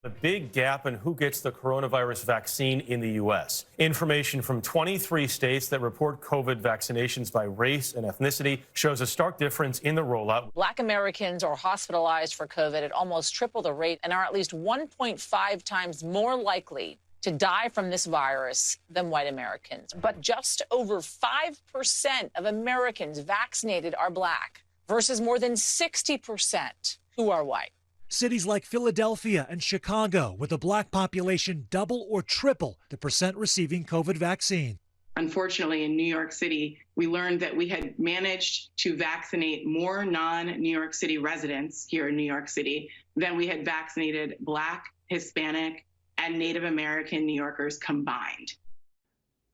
A big gap in who gets the coronavirus vaccine in the U.S. Information from 23 states that report COVID vaccinations by race and ethnicity shows a stark difference in the rollout. Black Americans are hospitalized for COVID at almost triple the rate and are at least 1.5 times more likely to die from this virus than white Americans. But just over 5% of Americans vaccinated are black versus more than 60% who are white. Cities like Philadelphia and Chicago, with a black population double or triple the percent receiving COVID vaccine. Unfortunately, in New York City, we learned that we had managed to vaccinate more non-New York City residents here in New York City than we had vaccinated Black, Hispanic, and Native American New Yorkers combined.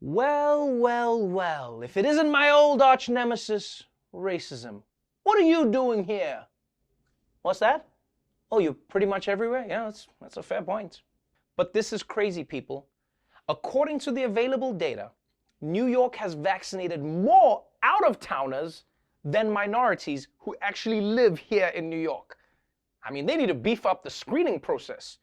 Well, well, well, if it isn't my old arch nemesis, racism. What are you doing here? What's that? Oh, you're pretty much everywhere? Yeah, that's a fair point. But this is crazy, people. According to the available data, New York has vaccinated more out-of-towners than minorities who actually live here in New York. I mean, they need to beef up the screening process.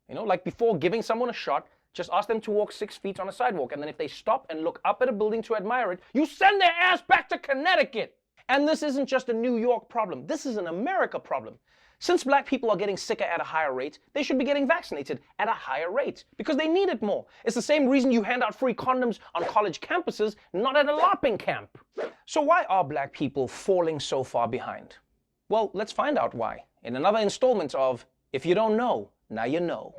You know, like before giving someone a shot, just ask them to walk 6 feet on a sidewalk. And then if they stop and look up at a building to admire it, you send their ass back to Connecticut. And this isn't just a New York problem. This is an America problem. Since black people are getting sicker at a higher rate, they should be getting vaccinated at a higher rate because they need it more. It's the same reason you hand out free condoms on college campuses, not at a LARPing camp. So why are black people falling so far behind? Well, let's find out why in another installment of If You Don't Know, Now You Know.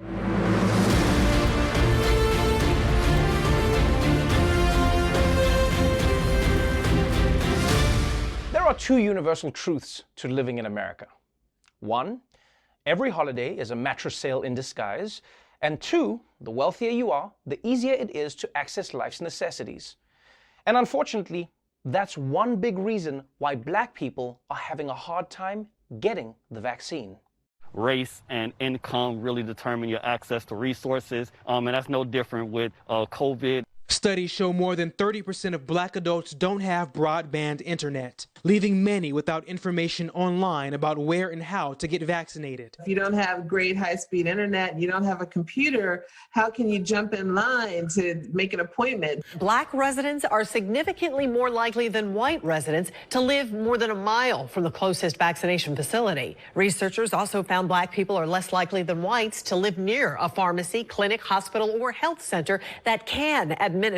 There are two universal truths to living in America. One, every holiday is a mattress sale in disguise. And two, the wealthier you are, the easier it is to access life's necessities. And unfortunately, that's one big reason why black people are having a hard time getting the vaccine. Race and income really determine your access to resources, and that's no different with COVID. Studies show more than 30% of black adults don't have broadband internet, leaving many without information online about where and how to get vaccinated. If you don't have great high-speed internet, you don't have a computer, how can you jump in line to make an appointment? Black residents are significantly more likely than white residents to live more than a mile from the closest vaccination facility. Researchers also found black people are less likely than whites to live near a pharmacy, clinic, hospital, or health center that can administer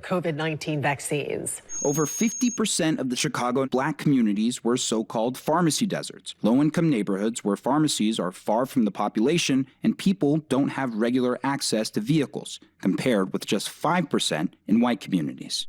COVID-19 vaccines. Over 50% of the Chicago black communities were so-called pharmacy deserts, low-income neighborhoods where pharmacies are far from the population and people don't have regular access to vehicles, compared with just 5% in white communities.